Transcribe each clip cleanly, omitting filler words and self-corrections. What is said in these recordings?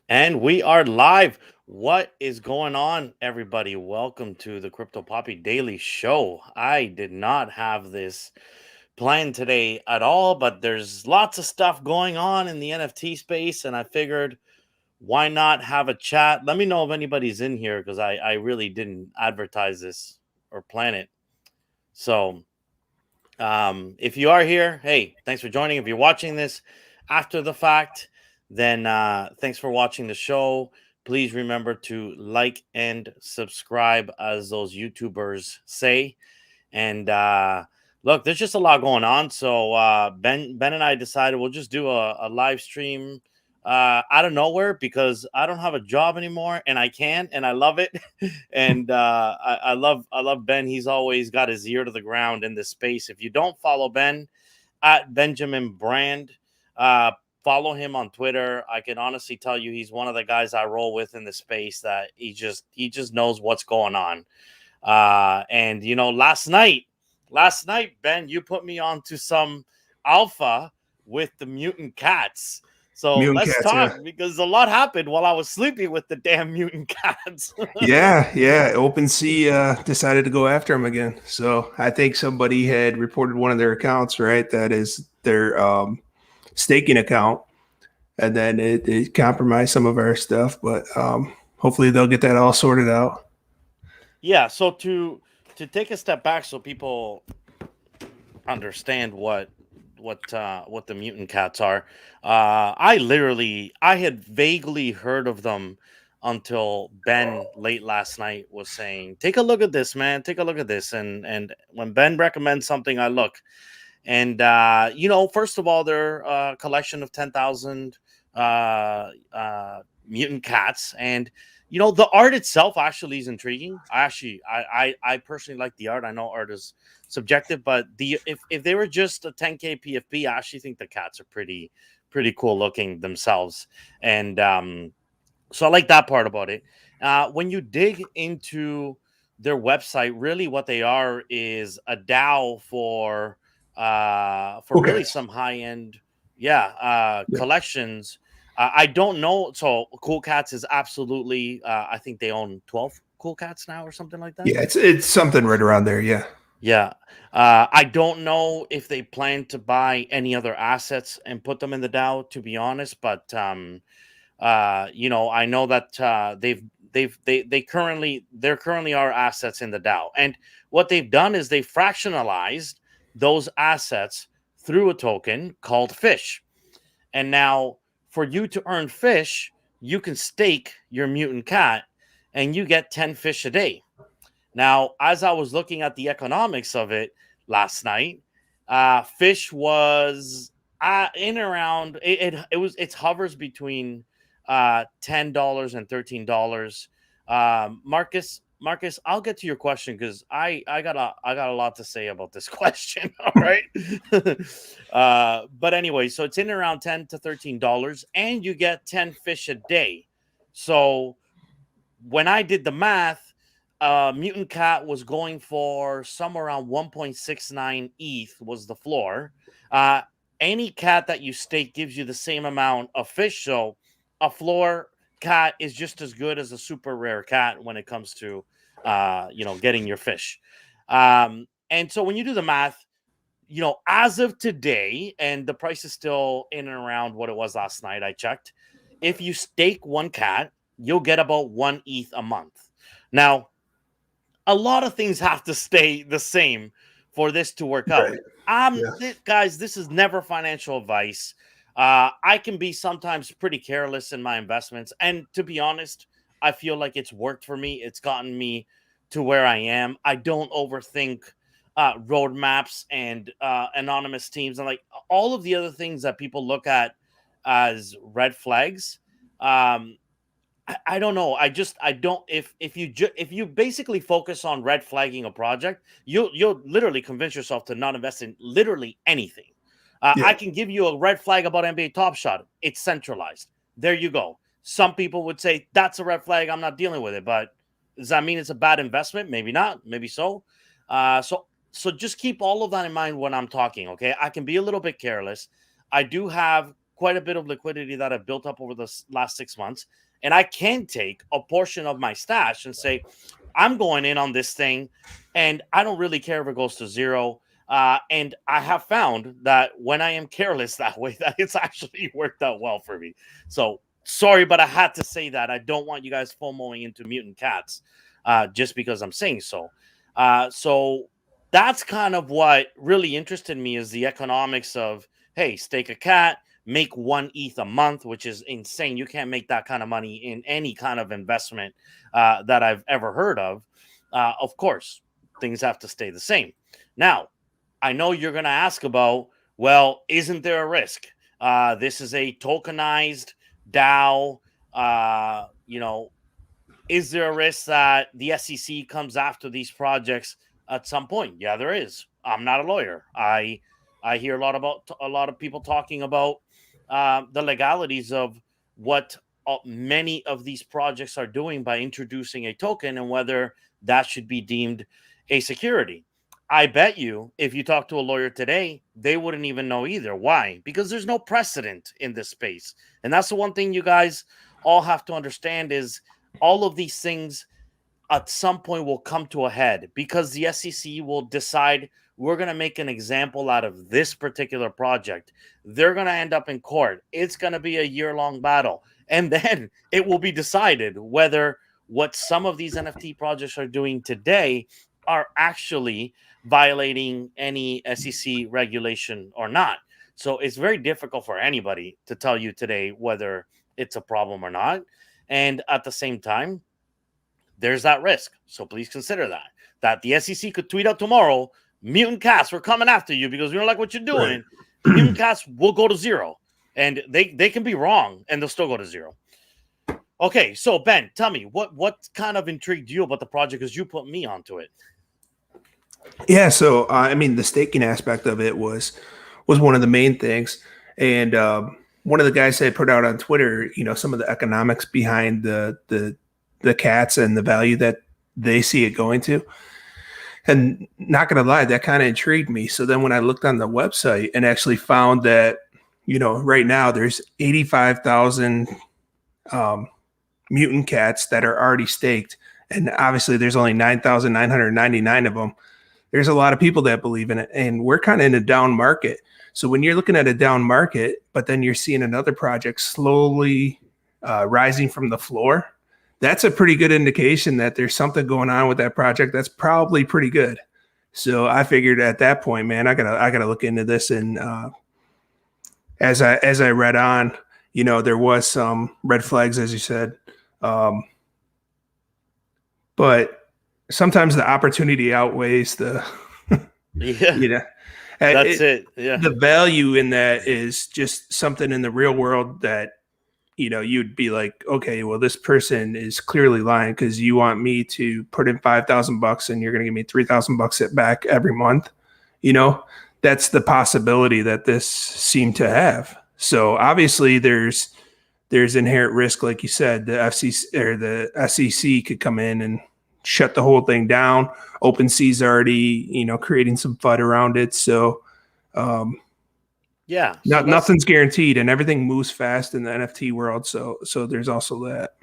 And we are live. What is going on, everybody? Welcome to the Crypto Poppy Daily Show. I did not have this planned today at all, but there's lots of stuff going on in the NFT space, and I figured why not have a chat? Let me know if anybody's in here because I really didn't advertise this or plan it. So if you are here, hey, thanks for joining. If you're watching this after the fact, then thanks for watching the show. Please remember to like and subscribe, as those YouTubers say. And look, there's just a lot going on. So Ben and I decided we'll just do a live stream out of nowhere because I don't have a job anymore, and I can, and I love it. And I love Ben. He's always got his ear to the ground in this space. If you don't follow Ben at Benjamin Brand, uh, follow him on Twitter. I can honestly tell you he's one of the guys I roll with in the space that he just knows what's going on. And last night, Ben, you put me on to some alpha with the Mutant Cats. So Mutant let's Cats, talk yeah. because a lot happened while I was sleeping with the damn Mutant Cats. Yeah. Opensea decided to go after him again. So I think somebody had reported one of their accounts, right? That is their staking account. And then it compromised some of our stuff. But hopefully they'll get that all sorted out. Yeah, so to take a step back so people understand what the Mutant Cats are. I had vaguely heard of them until Ben late last night was saying, "Take a look at this, man. Take a look at this." And when Ben recommends something, I look. And first of all, they're a collection of 10,000 mutant cats, and the art itself actually is intriguing. I personally like the art. I know art is subjective, but if they were just a 10K PFP, I actually think the cats are pretty cool looking themselves, and so I like that part about it. When you dig into their website, really what they are is a DAO for Okay. really some high end, yeah, Yeah. collections. I don't know. So Cool Cats is absolutely. I think they own 12 Cool Cats now or something like that. Yeah, it's something right around there. Yeah. Yeah. I don't know if they plan to buy any other assets and put them in the DAO, to be honest, but I know that there currently are assets in the DAO, and what they've done is they fractionalized those assets through a token called Fish. And now, for you to earn Fish, you can stake your mutant cat, and you get 10 fish a day. Now, as I was looking at the economics of it last night, Fish was in around it hovers between $10 and $13. Marcus, I'll get to your question because I got a lot to say about this question. All right. But anyway, so it's in around $10 to $13, and you get 10 fish a day. So when I did the math, Mutant Cat was going for somewhere around 1.69 ETH was the floor. Uh, any cat that you stake gives you the same amount of fish. So a floor cat is just as good as a super rare cat when it comes to, getting your fish. And so when you do the math, as of today, and the price is still in and around what it was last night, I checked. If you stake one cat, you'll get about 1 ETH a month. Now, a lot of things have to stay the same for this to work out. Right. Yeah. Guys, this is never financial advice. I can be sometimes pretty careless in my investments, and to be honest, I feel like it's worked for me. It's gotten me to where I am. I don't overthink roadmaps and anonymous teams and like all of the other things that people look at as red flags. Um, I don't know. I don't. If you basically focus on red flagging a project, you'll literally convince yourself to not invest in literally anything. I Yeah. can give you a red flag about NBA Top Shot. It's centralized. There you go. Some people would say that's a red flag. I'm not dealing with it. But does that mean it's a bad investment? Maybe not. Maybe so. So just keep all of that in mind when I'm talking. Okay, I can be a little bit careless. I do have quite a bit of liquidity that I've built up over the last 6 months, and I can take a portion of my stash and say, I'm going in on this thing, and I don't really care if it goes to zero. And I have found that when I am careless that way, that it's actually worked out well for me. So sorry, but I had to say that. I don't want you guys FOMOing into Mutant Cats just because I'm saying so. So that's kind of what really interested me, is the economics of, hey, stake a cat, make 1 ETH a month, which is insane. You can't make that kind of money in any kind of investment that I've ever heard of. Of course, things have to stay the same. Now, I know you're going to ask about, well, isn't there a risk? This is a tokenized DAO. Is there a risk that the SEC comes after these projects at some point? Yeah, there is. I'm not a lawyer. I hear a lot of people talking about the legalities of what many of these projects are doing by introducing a token, and whether that should be deemed a security. I bet you, if you talk to a lawyer today, they wouldn't even know either. Why? Because there's no precedent in this space. And that's the one thing you guys all have to understand, is all of these things at some point will come to a head, because the SEC will decide, we're going to make an example out of this particular project. They're going to end up in court. It's going to be a year-long battle. And then it will be decided whether what some of these NFT projects are doing today are actually violating any SEC regulation or not. So it's very difficult for anybody to tell you today whether it's a problem or not. And at the same time, there's that risk. So please consider that the SEC could tweet out tomorrow, Mutant Cats, we're coming after you because we don't like what you're doing. Right. Mutant Cats will go to zero. And they can be wrong and they'll still go to zero. Okay, so Ben, tell me, what kind of intrigued you about the project, because you put me onto it? Yeah, so I mean, the staking aspect of it was one of the main things, and one of the guys had put out on Twitter, some of the economics behind the cats and the value that they see it going to. And not gonna lie, that kind of intrigued me. So then when I looked on the website and actually found that, right now there's 85,000 mutant cats that are already staked, and obviously there's only 9,999 of them. There's a lot of people that believe in it, and we're kind of in a down market. So when you're looking at a down market, but then you're seeing another project slowly rising from the floor, that's a pretty good indication that there's something going on with that project that's probably pretty good. So I figured at that point, man, I gotta look into this. And as I read on, there was some red flags, as you said, but sometimes the opportunity outweighs the yeah. That's it. Yeah. The value in that is just something in the real world that, you'd be like, okay, well, this person is clearly lying because you want me to put in $5,000 and you're going to give me $3,000 back every month. That's the possibility that this seemed to have. So obviously there's inherent risk. Like you said, the FCC or the SEC could come in and shut the whole thing down. Opensea's already, creating some FUD around it. So, yeah, nothing's guaranteed, and everything moves fast in the NFT world. So there's also that.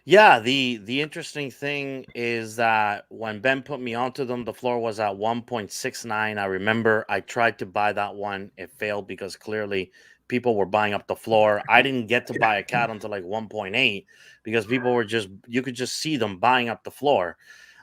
Yeah, the interesting thing is that when Ben put me onto them, the floor was at 1.69. I remember I tried to buy that one. It failed because clearly people were buying up the floor. I didn't get to buy a cat until like 1.8 because people were you could just see them buying up the floor.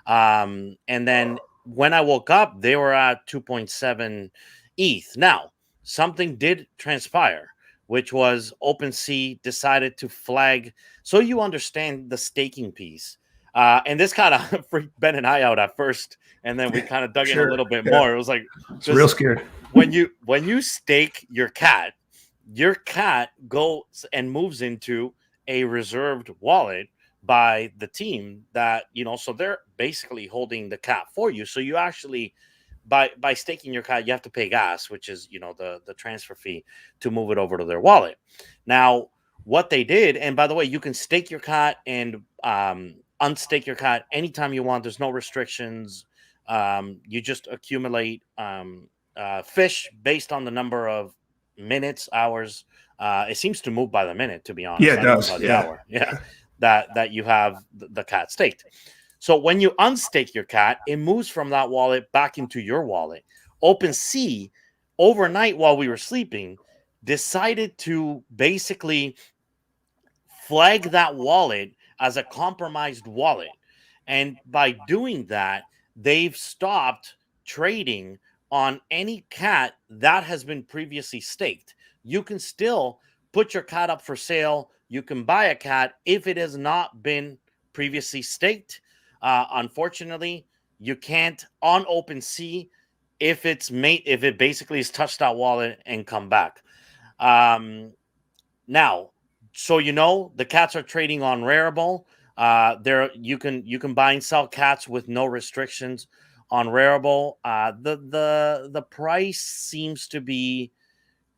And then when I woke up, they were at 2.7 ETH. Now, something did transpire, which was Opensea decided to flag. So you understand the staking piece. And this kind of freaked Ben and I out at first. And then we kind of dug in a little bit more. It was like, it's real scared. When you stake your cat goes and moves into a reserved wallet by the team that, so they're basically holding the cat for you. So you actually, by staking your cat, you have to pay gas, which is, the transfer fee to move it over to their wallet. Now, what they did, and by the way, you can stake your cat and unstake your cat anytime you want. There's no restrictions. You just accumulate fish based on the number of minutes, hours It seems to move by the minute, to be Yeah, honest, it not even does. by the Yeah. hour. Yeah, that you have the cat staked. So when you unstake your cat, it moves from that wallet back into your wallet. OpenSea, overnight while we were sleeping, decided to basically flag that wallet as a compromised wallet. And by doing that, they've stopped trading on any cat that has been previously staked. You can still put your cat up for sale. You can buy a cat if it has not been previously staked. Unfortunately, you can't on OpenSea if it basically has touched that wallet and come back. Um, Now, so the cats are trading on Rarible. There you can buy and sell cats with no restrictions on Rarible. The price seems to be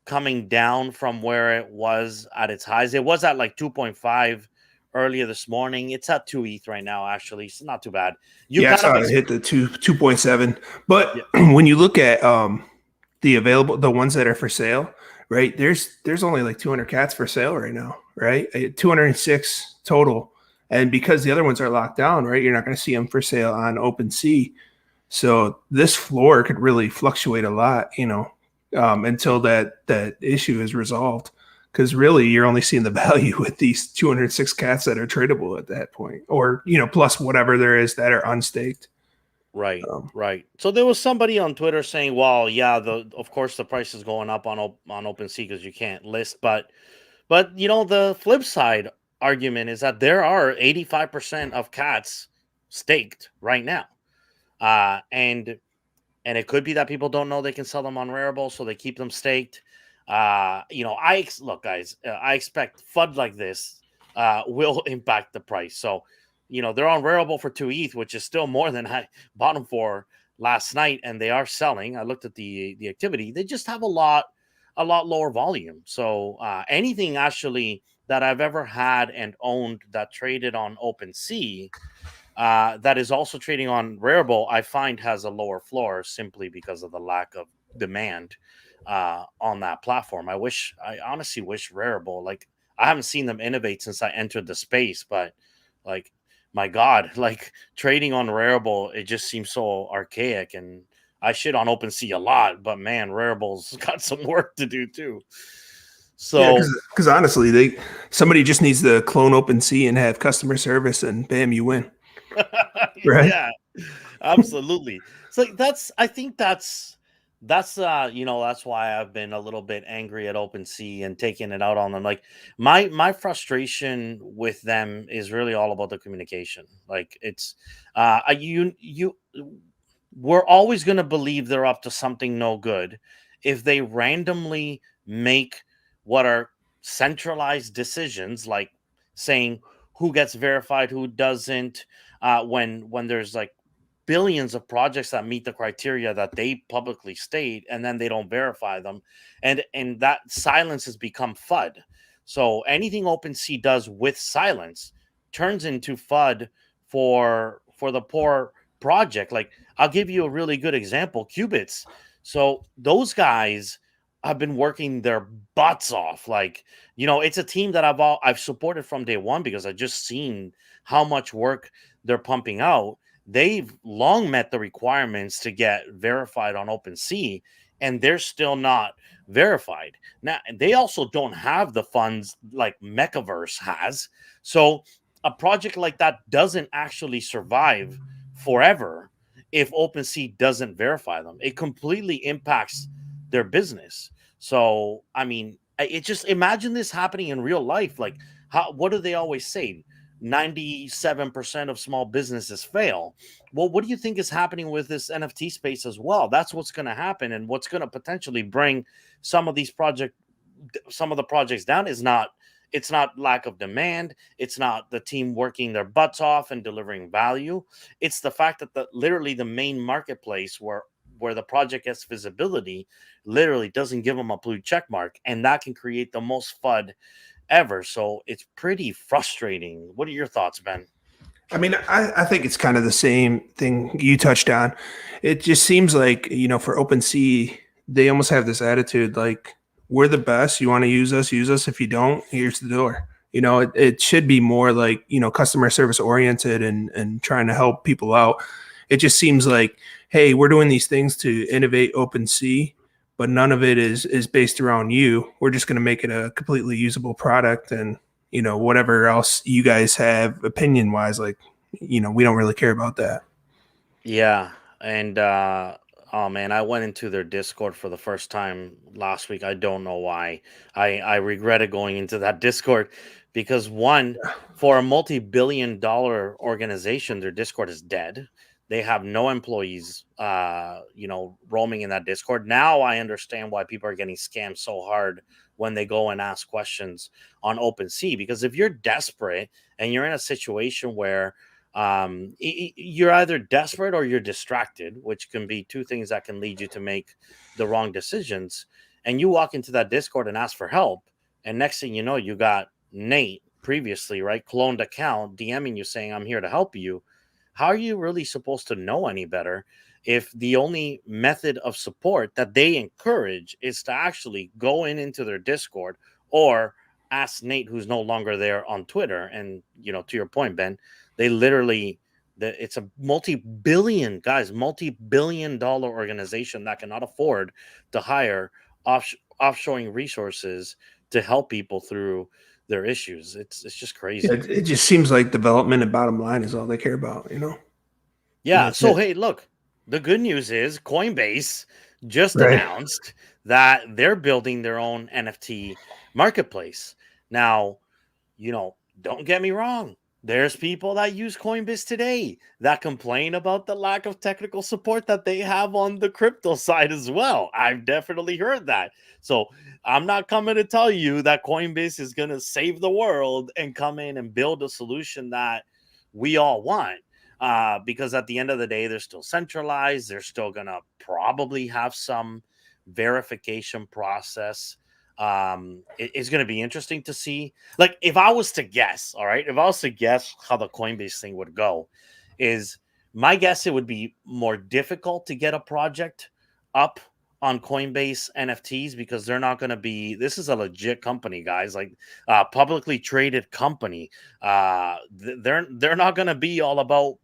coming down from where it was at its highs. It was at like 2.5 earlier this morning. It's at 2 ETH right now, actually. It's not too bad. You Yeah, I kind of saw it hit the 2.7. yeah, But when you look at the ones that are for sale, right? There's only like 200 cats for sale right now, right? 206 total. And because the other ones are locked down, right? You're not going to see them for sale on OpenSea. So this floor could really fluctuate a lot, until that issue is resolved. Because really, you're only seeing the value with these 206 cats that are tradable at that point, or plus whatever there is that are unstaked. right, Um, right. So there was somebody on Twitter saying, "Well, yeah, the of course the price is going up on OpenSea because you can't list, but the flip side argument is that there are 85% of cats staked right now, and it could be that people don't know they can sell them on Rarible, so they keep them staked. Look, guys, I expect FUD like this will impact the price. So, they're on Rarible for 2 ETH, which is still more than I bought them for last night, and they are selling. I looked at the activity; they just have a lot lower volume. So, anything actually that I've ever had and owned that traded on OpenSea that is also trading on Rarible, I find has a lower floor simply because of the lack of demand on that platform. I honestly wish Rarible, like, I haven't seen them innovate since I entered the space, but like, my God, like trading on Rarible, it just seems so archaic. And I shit on OpenSea a lot, but man, Rarible's got some work to do too. yeah, So, because honestly, somebody just needs to clone OpenSea and have customer service, and bam, you win, right? yeah, absolutely. So I think that's why I've been a little bit angry at OpenSea and taking it out on them. Like my frustration with them is really all about the communication. Like it's you we're always going to believe they're up to something no good if they randomly make what are centralized decisions, like saying who gets verified, who doesn't, when there's like billions of projects that meet the criteria that they publicly state, and then they don't verify them, and that silence has become FUD. So anything OpenSea does with silence turns into FUD for the poor project. Like, I'll give you a really good example: Qubits. So those guys have been working their butts off. Like, it's a team that I've supported from day one because I just seen how much work they're pumping out. They've long met the requirements to get verified on OpenSea, and they're still not verified. Now, they also don't have the funds like Mekaverse has. So a project like that doesn't actually survive forever if OpenSea doesn't verify them. It completely impacts their business. So, I mean, it just imagine this happening in real life. Like, what do they always say? 97% of small businesses fail. Well, what do you think is happening with this NFT space as well? That's what's going to happen, and what's going to potentially bring some of some of the projects down is not it's not lack of demand, it's not the team working their butts off and delivering value. It's the fact that literally the main marketplace where the project gets visibility literally doesn't give them a blue check mark, and that can create the most FUD ever. So it's pretty frustrating. What are your thoughts, Ben? I mean, I think it's kind of the same thing you touched on. It just seems like, for OpenSea, they almost have this attitude like, we're the best. You want to use us, use us. If you don't, here's the door. It should be more like, customer service oriented and trying to help people out. It just seems like, hey, we're doing these things to innovate OpenSea, but none of it is based around you. We're just going to make it a completely usable product, and whatever else you guys have opinion wise, like, we don't really care about that. Yeah, and oh man, I went into their Discord for the first time last week. I don't know why. I regretted going into that Discord because one, for a multi-billion dollar organization, their Discord is dead. They have no employees roaming in that Discord. Now I understand why people are getting scammed so hard when they go and ask questions on OpenSea, because if you're desperate and you're in a situation where you're either desperate or you're distracted, which can be two things that can lead you to make the wrong decisions, and you walk into that Discord and ask for help, and next thing you know, you got Nate, previously right, cloned account, DMing you saying I'm here to help you. How are you really supposed to know any better if the only method of support that they encourage is to actually go into their Discord or ask Nate, who's no longer there, on Twitter? And to your point, Ben, they literally, it's a multi-billion dollar organization that cannot afford to hire offshoring resources to help people through their issues. It's just Yeah, crazy. it just seems like development and bottom line is all they care about, and Yeah. that's So it. hey, look, the good news is Coinbase just Right. announced that they're building their own NFT marketplace. Now, don't get me wrong. There's people that use Coinbase today that complain about the lack of technical support that they have on the crypto side as well. I've definitely heard that. So I'm not coming to tell you that Coinbase is going to save the world and come in and build a solution that we all want. Because at the end of the day, they're still centralized. They're still going to probably have some verification process. It's going to be interesting to see. Like, if I was to guess, all right, if I was to guess how the Coinbase thing would go, is my guess it would be more difficult to get a project up on Coinbase NFTs because they're not going to be. This is a legit company, guys. Like, publicly traded company. They're not going to be all about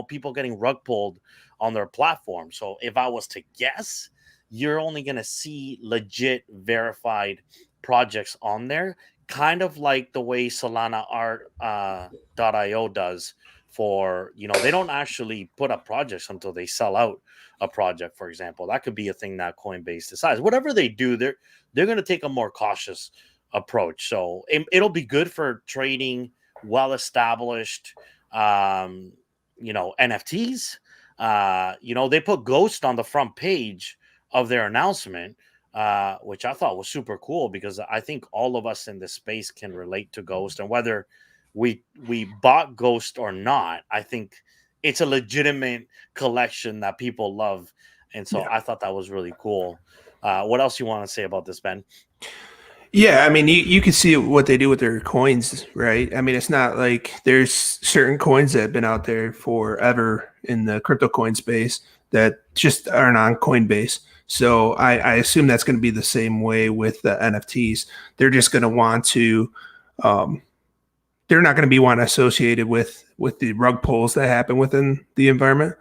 people getting rug pulled on their platform. So if I was to guess, you're only going to see legit verified projects on there, kind of like the way Solana Art .io does. For they don't actually put up projects until they sell out a project. For example, that could be a thing that Coinbase decides. Whatever they do, they're going to take a more cautious approach. So it'll be good for trading well established NFTs. They put Ghost on the front page of their announcement, which I thought was super cool because I think all of us in this space can relate to Ghost, and whether we bought Ghost or not, I think it's a legitimate collection that people love, and so Yeah. I thought that was really cool. What else you want to say about this, Ben? Yeah, I mean, you can see what they do with their coins, right? I mean, it's not like there's certain coins that have been out there forever in the crypto coin space that just aren't on Coinbase. So I assume that's going to be the same way with the NFTs. They're just going to want to, um, they're not going to be one associated with the rug pulls that happen within the environment.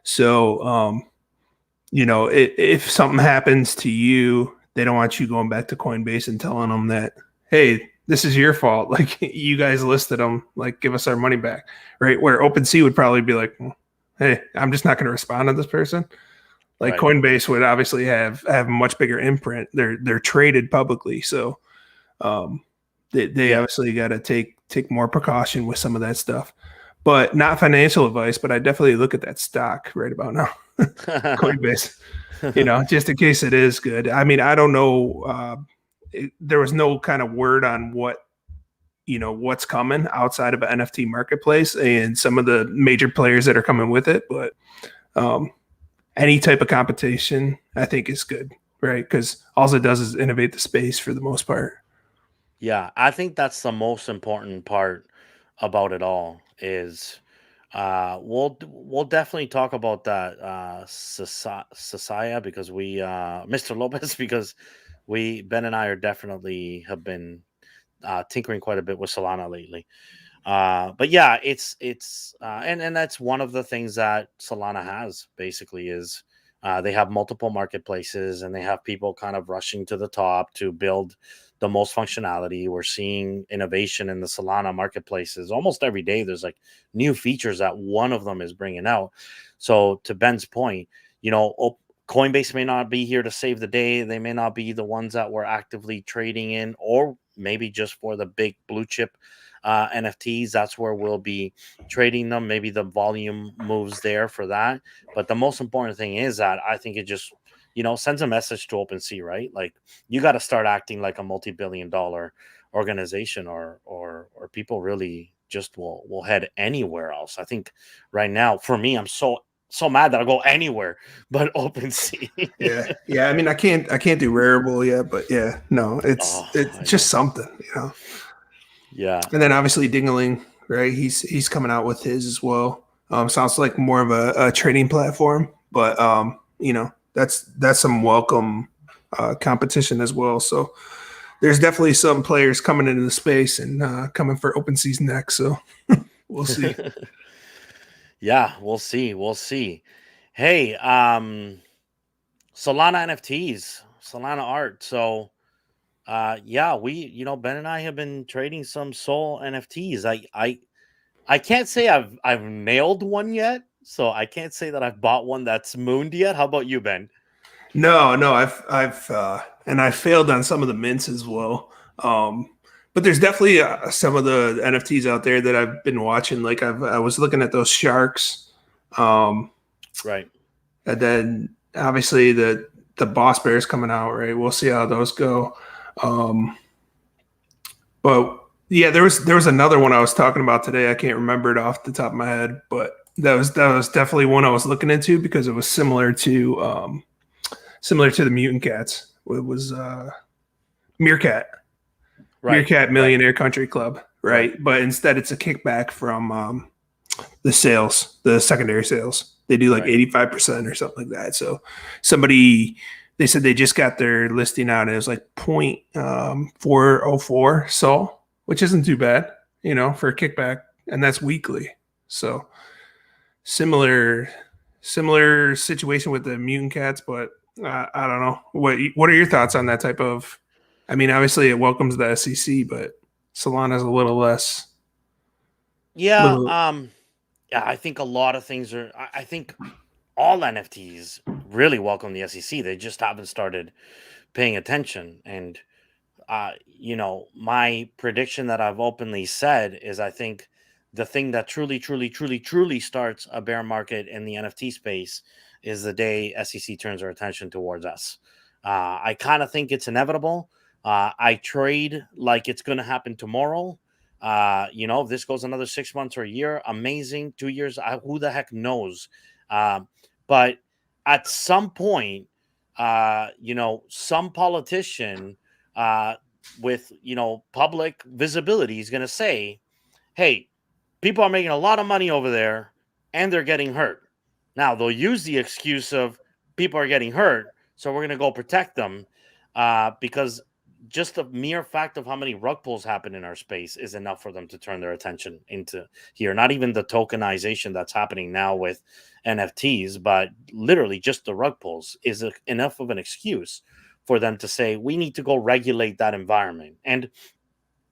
So, if something happens to you, they don't want you going back to Coinbase and telling them that, hey, this is your fault. Like, you guys listed them, like, give us our money back, right? Where OpenSea would probably be like, hey, I'm just not going to respond to this person. Like, Right. Coinbase would obviously have a much bigger imprint. They're traded publicly, so um, they Yeah. obviously got to take more precaution with some of that stuff. But not financial advice, but I definitely look at that stock right about now, Coinbase, just in case it is good. I mean, I don't know. There was no kind of word on what's coming outside of an NFT marketplace and some of the major players that are coming with it. But um, any type of competition, I think, is good, right? Because all it does is innovate the space for the most part. Yeah, I think that's the most important part about it all is we'll definitely talk about that Society because we Mr. Lopez because Ben and I are definitely have been tinkering quite a bit with Solana lately. But yeah, and that's one of the things that Solana has basically is they have multiple marketplaces and they have people kind of rushing to the top to build the most functionality. We're seeing innovation in the Solana marketplaces almost every day. There's like new features that one of them is bringing out. So to Ben's point, you know, Coinbase may not be here to save the day. They may not be the ones that we're actively trading in, or maybe just for the big blue chip NFTs. That's where we'll be trading them. Maybe the volume moves there for that. But the most important thing is that I think it just, sends a message to OpenSea, right? Like you got to start acting like a multi-billion-dollar organization, or people really just will head anywhere else. I think right now, for me, I'm so mad that I'll go anywhere but OpenSea. Yeah. I mean, I can't do Rarible yet, but yeah, no, it's Oh, it's I just know. something, Yeah, And then obviously Dingaling, right? He's coming out with his as well. Sounds like more of a trading platform, but that's some welcome competition as well. So there's definitely some players coming into the space and coming for OpenSea's next. So we'll see. yeah. We'll see. We'll see. Hey, Solana NFTs, Solana art. So, yeah, Ben and I have been trading some Sol NFTs. I can't say I've nailed one yet, so I can't say that I've bought one that's mooned yet. How about you, Ben? No, and I failed on some of the mints as well. But there's definitely some of the NFTs out there that I've been watching. Like I was looking at those sharks, um, Right, and then obviously the boss bears coming out. Right, we'll see how those go. Um, but yeah, there was another one I was talking about today. I can't remember it off the top of my head, but that was definitely one I was looking into because it was similar to the Mutant Cats. It was Meerkat, right, Meerkat right, Millionaire Country Club, right, right? But instead, it's a kickback from the sales, the secondary sales. They do like right. 85% or something like that. So somebody, they said they just got their listing out and it was like 0.404 sol, which isn't too bad, for a kickback, and that's weekly. So similar similar situation with the Mutant Cats, but I don't know. What are your thoughts on that type of? I mean, obviously it welcomes the SEC, but Solana's a little less. Yeah, Little, yeah. I think a lot of things are. I think all NFTs really welcome the SEC. They just haven't started paying attention. And my prediction that I've openly said is I think the thing that truly, truly, truly, truly starts a bear market in the NFT space is the day SEC turns their attention towards us. I kind of think it's inevitable. I trade like it's going to happen tomorrow. If this goes another 6 months or a year, amazing. 2 years, who the heck knows? But at some point, some politician uh, with public visibility is going to say, hey, people are making a lot of money over there and they're getting hurt. Now they'll use the excuse of people are getting hurt, so we're going to go protect them, because just the mere fact of how many rug pulls happen in our space is enough for them to turn their attention into here. Not even the tokenization that's happening now with NFTs, but literally just the rug pulls is enough of an excuse for them to say we need to go regulate that environment. And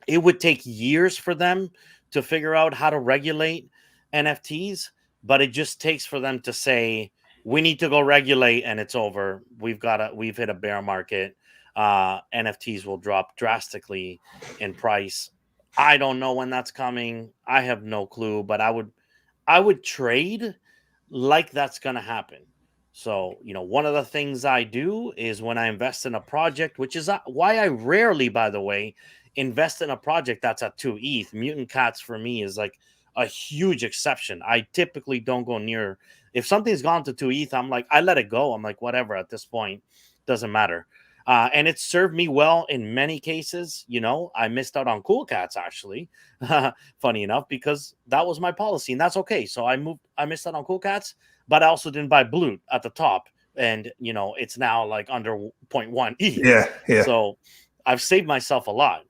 it would take years for them to figure out how to regulate NFTs, but it just takes for them to say we need to go regulate and it's over. We've hit a bear market. NFTs will drop drastically in price. I don't know when that's coming. I have no clue, but I would trade like that's going to happen. So, one of the things I do is when I invest in a project, which is why I rarely, by the way, invest in a project that's at 2 ETH. Mutant Cats for me is like a huge exception. I typically don't go near. If something's gone to 2 ETH, I'm like, I let it go. I'm like, whatever at this point, doesn't matter. And it served me well in many cases. I missed out on Cool Cats actually, funny enough, because that was my policy, and that's okay. So I missed out on Cool Cats, but I also didn't buy Blue at the top. and it's now like under 0.1 ETH. Yeah. So I've saved myself a lot.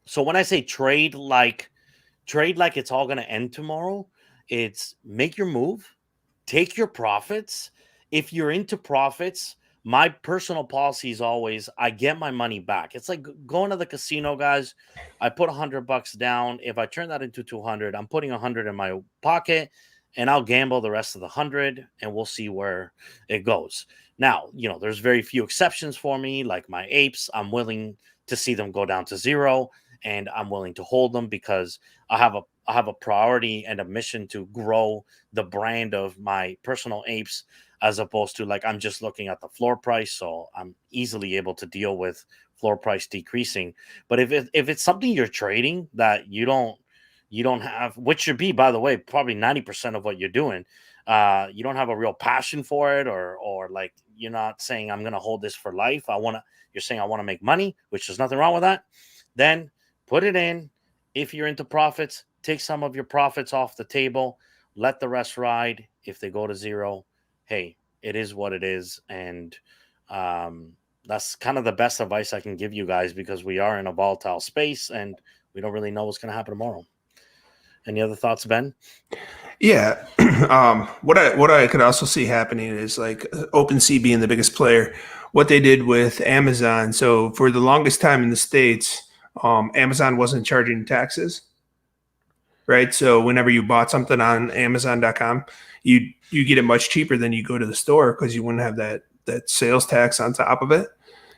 So when I say trade like it's all going to end tomorrow, it's make your move, take your profits. If you're into profits, my personal policy is always I get my money back. It's like going to the casino, guys. I put $100 down. If I turn that into 200, I'm putting 100 in my pocket, and I'll gamble the rest of the 100, and we'll see where it goes. Now, there's very few exceptions for me, like my apes. I'm willing to see them go down to zero, and I'm willing to hold them because I have a priority and a mission to grow the brand of my personal apes, as opposed to like I'm just looking at the floor price. So I'm easily able to deal with floor price decreasing. But if it's something you're trading that you don't have, which should be, by the way, probably 90% of what you're doing, you don't have a real passion for it, or like you're not saying I'm gonna hold this for life. You're saying I want to make money, which there's nothing wrong with that. Then put it in. If you're into profits, take some of your profits off the table, let the rest ride. If they go to zero, hey, it is what it is. And that's kind of the best advice I can give you guys, because we are in a volatile space and we don't really know what's going to happen tomorrow. Any other thoughts, Ben? Yeah. What I could also see happening is like OpenSea being the biggest player, what they did with Amazon. So for the longest time in the States, Amazon wasn't charging taxes, right? So whenever you bought something on Amazon.com, you get it much cheaper than you go to the store because you wouldn't have that sales tax on top of it.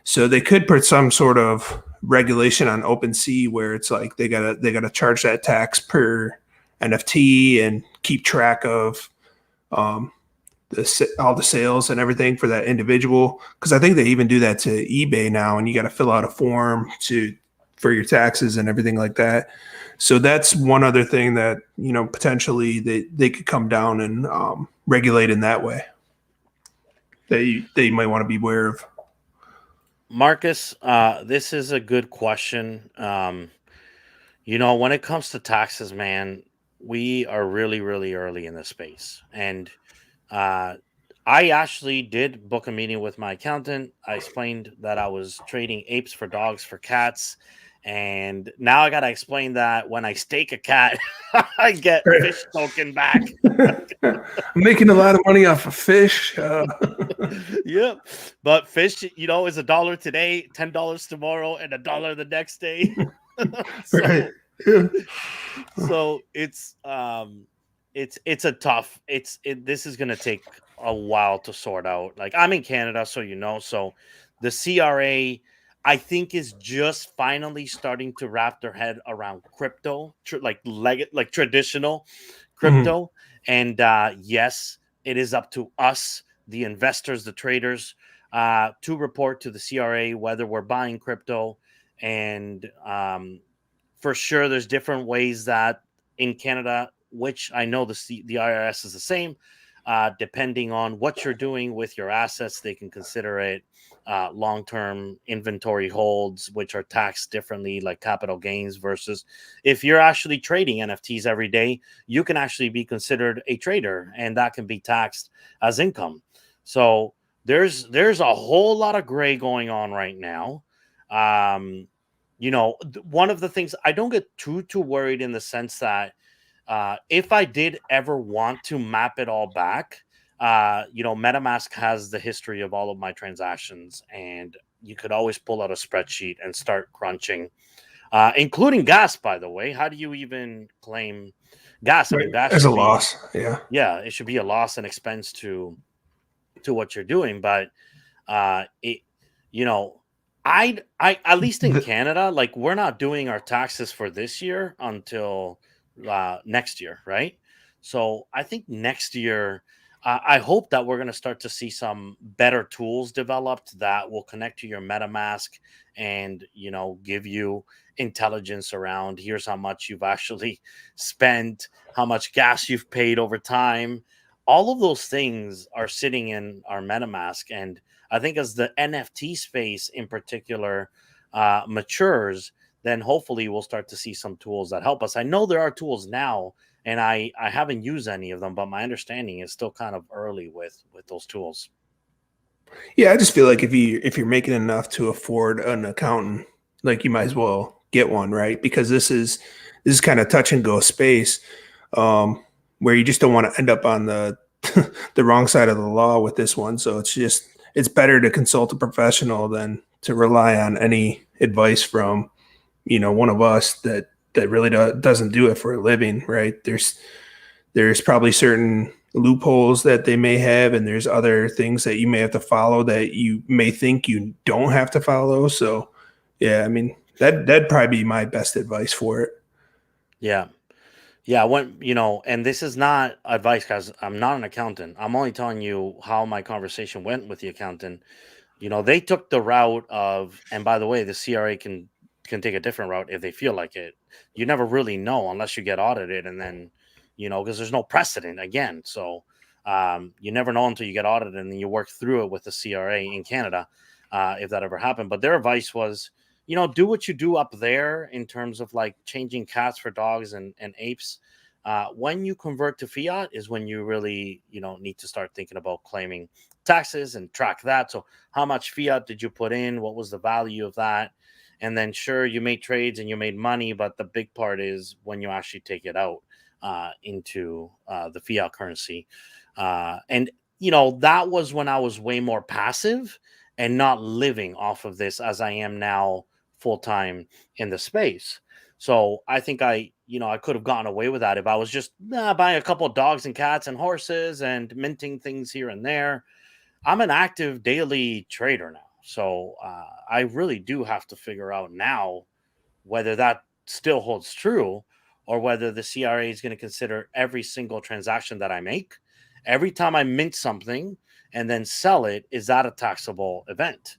So they could put some sort of regulation on OpenSea where it's like they gotta charge that tax per NFT and keep track of all the sales and everything for that individual. Because I think they even do that to eBay now, and you got to fill out a form for your taxes and everything like that. So that's one other thing that potentially they could come down and regulate in that way. They might want to be aware of. Marcus, this is a good question. When it comes to taxes, man, we are really, really early in the space. And I actually did book a meeting with my accountant. I explained that I was trading apes for dogs for cats. And now I got to explain that when I stake a cat, I get fish token back. I'm making a lot of money off of fish. Yep. But fish, is $1 today, $10 tomorrow, and $1 the next day. Right. So it's a tough. This is gonna take a while to sort out. Like I'm in Canada, so the CRA, I think, is just finally starting to wrap their head around crypto, like traditional crypto. And yes, it is up to us, the investors, the traders, to report to the CRA whether we're buying crypto. And for sure, there's different ways that in Canada, which I know the IRS is the same. Depending on what you're doing with your assets, they can consider it long-term inventory holds, which are taxed differently, like capital gains, versus if you're actually trading NFTs every day, you can actually be considered a trader, and that can be taxed as income. So there's a whole lot of gray going on right now. One of the things, I don't get too worried in the sense that if I did ever want to map it all back, MetaMask has the history of all of my transactions, and you could always pull out a spreadsheet and start crunching, including gas, by the way. How do you even claim gas? I mean, gas as a should be, loss. Yeah. it should be a loss and expense to what you're doing. But I at least in Canada, like we're not doing our taxes for this year until next year, right? So I think next year, I hope that we're going to start to see some better tools developed that will connect to your MetaMask and give you intelligence around here's how much you've actually spent, how much gas you've paid over time. All of those things are sitting in our MetaMask, and I think as the NFT space in particular matures, then hopefully we'll start to see some tools that help us. I know there are tools now, and I haven't used any of them, but my understanding is still kind of early with those tools. Yeah, I just feel like if you're making enough to afford an accountant, like you might as well get one, right? Because this is kind of touch and go space, um, where you just don't want to end up on the the wrong side of the law with this one. So it's better to consult a professional than to rely on any advice from one of us that really doesn't do it for a living, right? There's probably certain loopholes that they may have, and there's other things that you may have to follow that you may think you don't have to follow. So yeah, I mean that'd probably be my best advice for it. Yeah. Yeah, when and this is not advice, guys. I'm not an accountant. I'm only telling you how my conversation went with the accountant. They took the route of, and by the way, the CRA can take a different route if they feel like it. You never really know unless you get audited, and then because there's no precedent again. So you never know until you get audited, and then you work through it with the CRA in Canada, if that ever happened. But their advice was, do what you do up there in terms of like changing cats for dogs and apes. When you convert to fiat is when you really, need to start thinking about claiming taxes and track that. So how much fiat did you put in? What was the value of that? And then sure, you made trades and you made money, but the big part is when you actually take it out into the fiat currency. And that was when I was way more passive and not living off of this as I am now full time in the space. So I think I could have gotten away with that if I was just buying a couple of dogs and cats and horses and minting things here and there. I'm an active daily trader now. So I really do have to figure out now whether that still holds true or whether the CRA is going to consider every single transaction that I make. Every time I mint something and then sell it, is that a taxable event?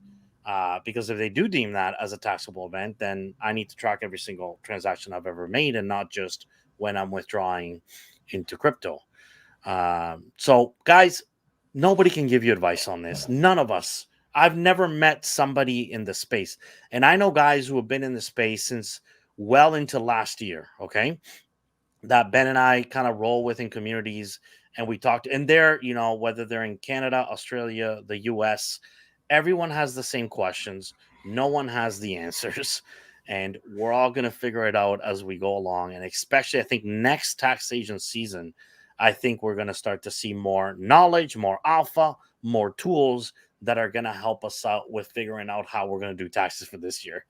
Because if they do deem that as a taxable event, then I need to track every single transaction I've ever made and not just when I'm withdrawing into crypto. So, guys, nobody can give you advice on this. None of us. I've never met somebody in the space. And I know guys who have been in the space since well into last year, okay? That Ben and I kind of roll with in communities. And we talked, and they're, whether they're in Canada, Australia, the US, everyone has the same questions. No one has the answers. And we're all going to figure it out as we go along. And especially, I think, next taxation season, I think we're going to start to see more knowledge, more alpha, more tools that are going to help us out with figuring out how we're going to do taxes for this year.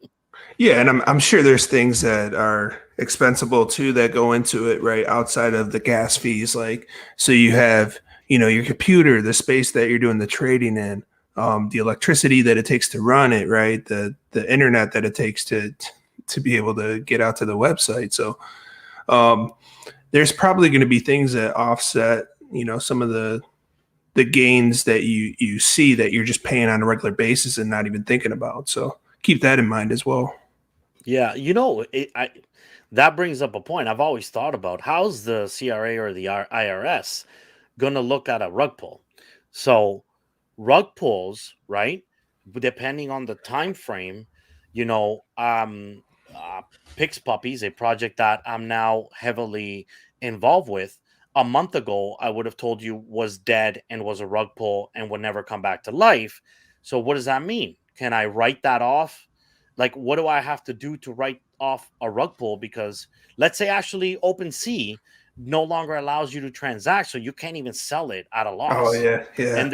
Yeah, and I'm sure there's things that are expensible too that go into it, right? Outside of the gas fees, like so you have, your computer, the space that you're doing the trading in, the electricity that it takes to run it, right? The internet that it takes to be able to get out to the website. So there's probably going to be things that offset, some of the gains that you see that you're just paying on a regular basis and not even thinking about. So keep that in mind as well. Yeah, that brings up a point I've always thought about. How's the CRA or the IRS going to look at a rug pull? So rug pulls, right? Depending on the time frame, Pix Puppies, a project that I'm now heavily involved with. A month ago, I would have told you was dead and was a rug pull and would never come back to life. So what does that mean? Can I write that off? Like, what do I have to do to write off a rug pull? Because let's say actually Opensea no longer allows you to transact, so you can't even sell it at a loss. Oh yeah, yeah. And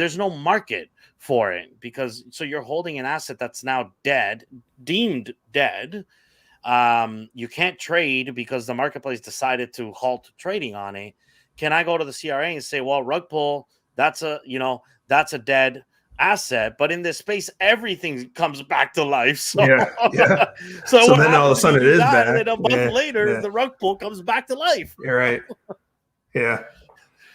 there's no market for it because so you're holding an asset that's now dead, deemed dead. You can't trade because the marketplace decided to halt trading on it. Can I go to the CRA and say, well, rug pull, that's a dead asset, but in this space, everything comes back to life. So, yeah. so then all of a sudden it is back. And then a month later, the rug pull comes back to life. You're right. Yeah.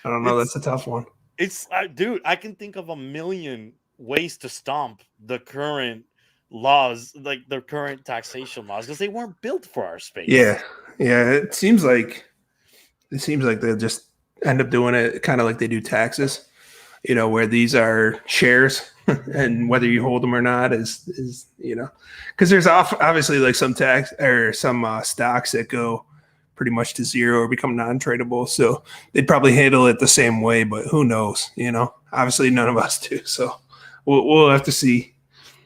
I don't know. That's a tough one. It's dude, I can think of a million ways to stomp the current laws, like the current taxation laws, because they weren't built for our space. Yeah. It seems like they'll just end up doing it kind of like they do taxes, where these are shares and whether you hold them or not is because there's obviously like some tax or some stocks that go pretty much to zero or become non-tradable. So they'd probably handle it the same way, but who knows, obviously none of us do. So we'll have to see.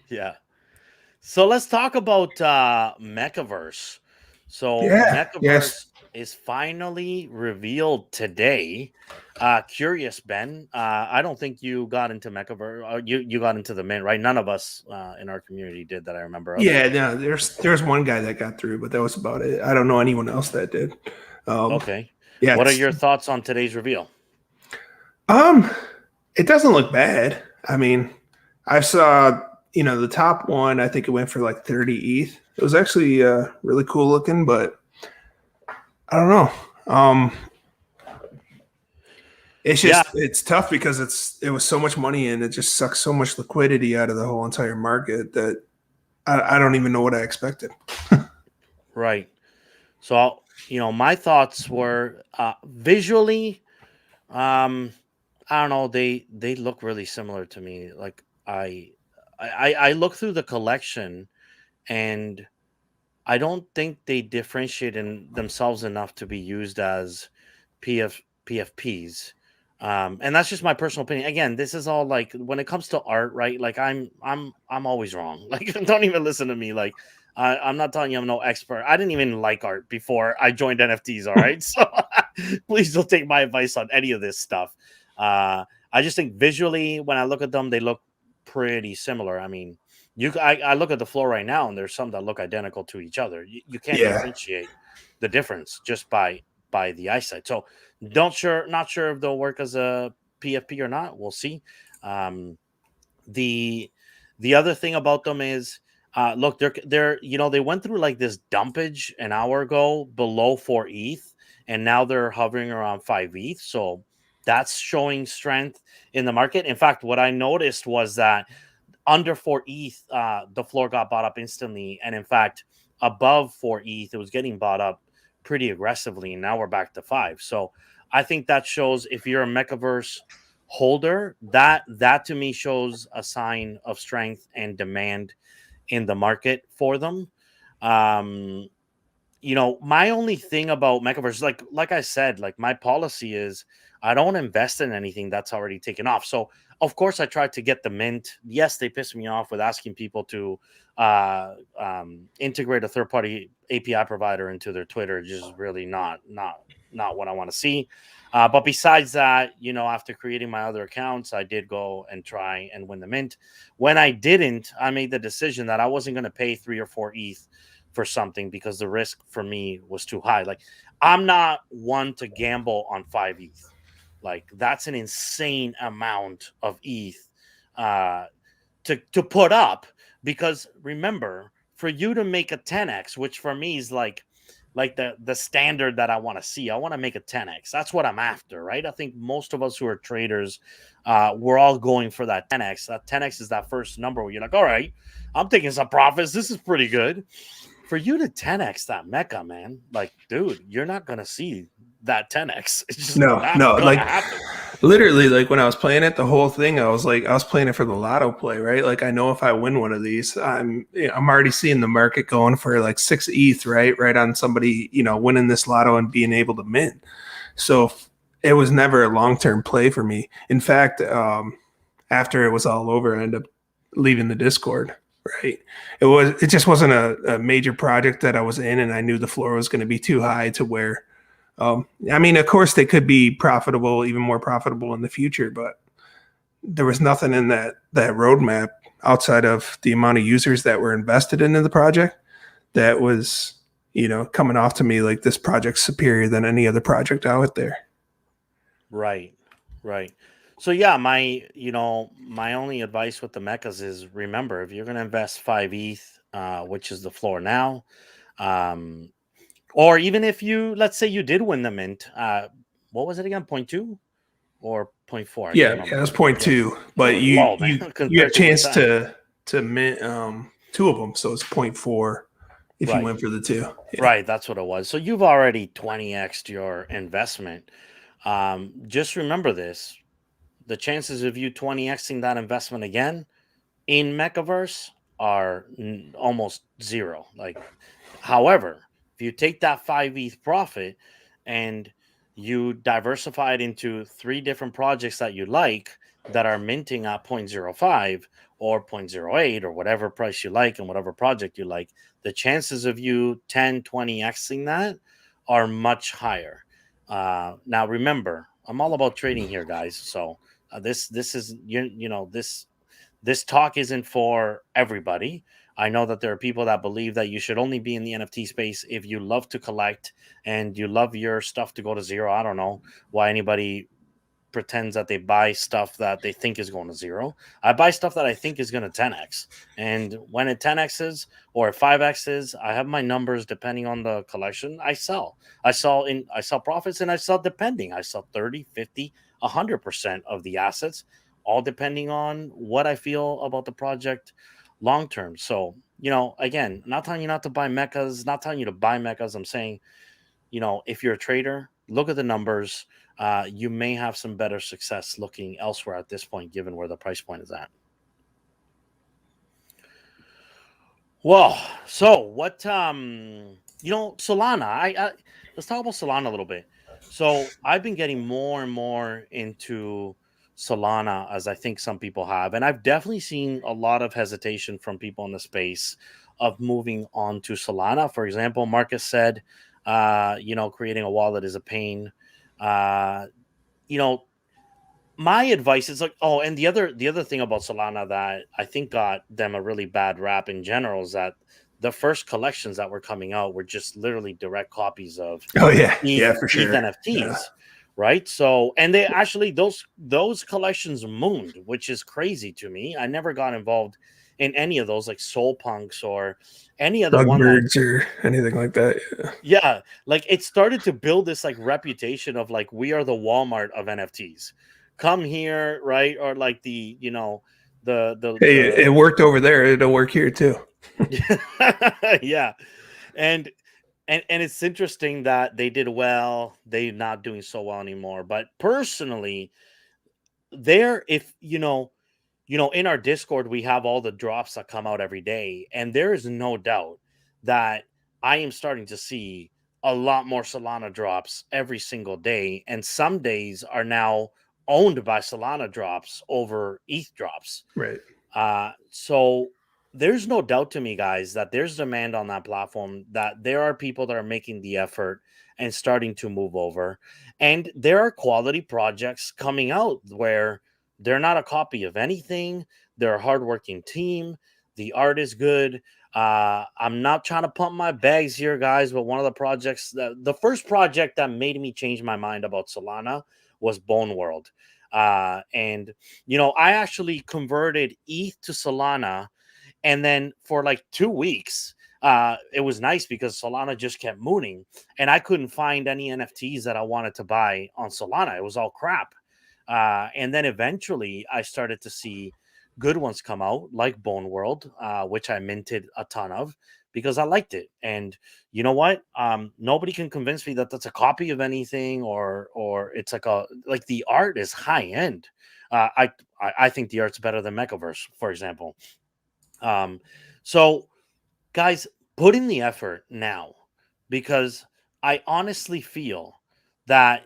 Yeah. So let's talk about Mekaverse. So Yeah. Yes. Mekaverse is finally revealed today. Curious, Ben. I don't think you got into Mekaverse. You got into the mint, right? None of us in our community did that I remember of. Yeah. No. There's one guy that got through, but that was about it. I don't know anyone else that did. Okay. Yeah. What are your thoughts on today's reveal? Um, it doesn't look bad. I mean, I saw, the top one, I think it went for like 30 ETH. It was actually really cool looking, but I don't know. It's just it's tough because it was so much money and it just sucks so much liquidity out of the whole entire market that I don't even know what I expected. Right. So, my thoughts were visually, I don't know, they look really similar to me. Like I look through the collection and I don't think they differentiate in themselves enough to be used as PFPs. And that's just my personal opinion. Again, this is all like when it comes to art, right? Like I'm always wrong. Like don't even listen to me. Like I'm not telling you I'm no expert. I didn't even like art before I joined NFTs. All right, so please don't take my advice on any of this stuff. I just think visually, when I look at them, they look pretty similar. I mean, I look at the floor right now, and there's some that look identical to each other. You can't Yeah. differentiate the difference just by the eyesight. So not sure if they'll work as a PFP or not. We'll see. The other thing about them is look, they're they went through like this dumpage an hour ago below 4 ETH, and now they're hovering around 5 ETH. So that's showing strength in the market. In fact, what I noticed was that under 4 ETH, the floor got bought up instantly, and in fact, above 4 ETH, it was getting bought up pretty aggressively, and now we're back to 5. So I think that shows if you're a Mekaverse holder, that to me shows a sign of strength and demand in the market for them. My only thing about Mekaverse, like I said, like my policy is I don't invest in anything that's already taken off. So of course I tried to get the mint. Yes, they pissed me off with asking people to integrate a third-party API provider into their Twitter. Just really not what I want to see. But besides that, after creating my other accounts, I did go and try and win the mint. When I didn't, I made the decision that I wasn't going to pay 3 or 4 ETH for something because the risk for me was too high. Like I'm not one to gamble on 5 ETH. Like that's an insane amount of ETH to put up, because remember, for you to make a 10x, which for me is like the standard that I want to see. I want to make a 10x. That's what I'm after, right? I think most of us who are traders, we're all going for that 10x. That 10x is that first number where you're like, all right, I'm taking some profits. This is pretty good. For you to 10x that Mecca, man, like, dude, you're not gonna see that 10x. It's just No, not no, gonna like happen. literally, like when I was playing it, the whole thing, I was playing it for the lotto play, right? Like I know if I win one of these, I'm already seeing the market going for like 6 ETH, right on somebody, winning this lotto and being able to mint. So it was never a long-term play for me. In fact, after it was all over, I ended up leaving the Discord. Right. It just wasn't a major project that I was in, and I knew the floor was going to be too high to where, I mean, of course they could be profitable, even more profitable in the future, but there was nothing in that roadmap outside of the amount of users that were invested into the project that was, coming off to me like this project's superior than any other project out there. Right. So yeah, my only advice with the mechas is remember, if you're going to invest 5 ETH, which is the floor now, or even if let's say you did win the mint, what was it again? 0.2 or 0.4? Yeah, it was 0.2, but Low, you man, you get a compared to what's chance that. to mint 2 of them, so it's 0.4 if you Right. went for the 2. Yeah. Right, that's what it was. So you've already 20x'd your investment. Just remember this. The chances of you 20xing that investment again in Mekaverse are almost zero. Like, however, if you take that 5 ETH profit and you diversify it into 3 different projects that you like, that are minting at 0.05 or 0.08 or whatever price you like and whatever project you like, the chances of you 10, 20xing that are much higher. Now, remember, I'm all about trading here, guys. So this is this talk isn't for everybody. I know that there are people that believe that you should only be in the NFT space if you love to collect and you love your stuff to go to zero. I don't know why anybody pretends that they buy stuff that they think is going to zero. I buy stuff that I think is going to 10x. And when it 10x's or 5x's, I have my numbers depending on the collection. I sell. I sell profits and I sell depending. I sell 30, 50, 100% of the assets, all depending on what I feel about the project long term. So, again, not telling you not to buy mechas, not telling you to buy mechas. I'm saying, if you're a trader, look at the numbers. You may have some better success looking elsewhere at this point, given where the price point is at. Well, so what? Solana. Let's talk about Solana a little bit. So I've been getting more and more into Solana, as I think some people have, and I've definitely seen a lot of hesitation from people in the space of moving on to Solana. For example, Marcus said, creating a wallet is a pain. Uh, you know, my advice is like, oh, and the other thing about Solana that I think got them a really bad rap in general is that the first collections that were coming out were just literally direct copies of Oh yeah, ETH, yeah, for ETH sure. NFTs, Yeah. right? So, and they actually those collections mooned, which is crazy to me. I never got involved in any of those, like Soul Punks or any other one that, Bugbirds or anything like that. Yeah. yeah, like it started to build this like reputation of like we are the Walmart of NFTs. Come here, right? Or like Hey, it worked over there. It'll work here too. yeah. And and it's interesting that they did well. They're not doing so well anymore. But personally, there, if in our Discord, we have all the drops that come out every day, and there is no doubt that I am starting to see a lot more Solana drops every single day, and some days are now owned by Solana drops over ETH drops. Right. So there's no doubt to me, guys, that there's demand on that platform, that there are people that are making the effort and starting to move over. And there are quality projects coming out where they're not a copy of anything. They're a hardworking team. The art is good. I'm not trying to pump my bags here, guys, but one of the first project that made me change my mind about Solana was Bone World. And I actually converted ETH to Solana, and then for like 2 weeks, it was nice because Solana just kept mooning, and I couldn't find any NFTs that I wanted to buy on Solana. It was all crap. And then eventually, I started to see good ones come out, like Bone World, which I minted a ton of because I liked it. And you know what? Nobody can convince me that that's a copy of anything, or it's like the art is high end. I think the art's better than Mekaverse, for example. So guys, put in the effort now, because I honestly feel that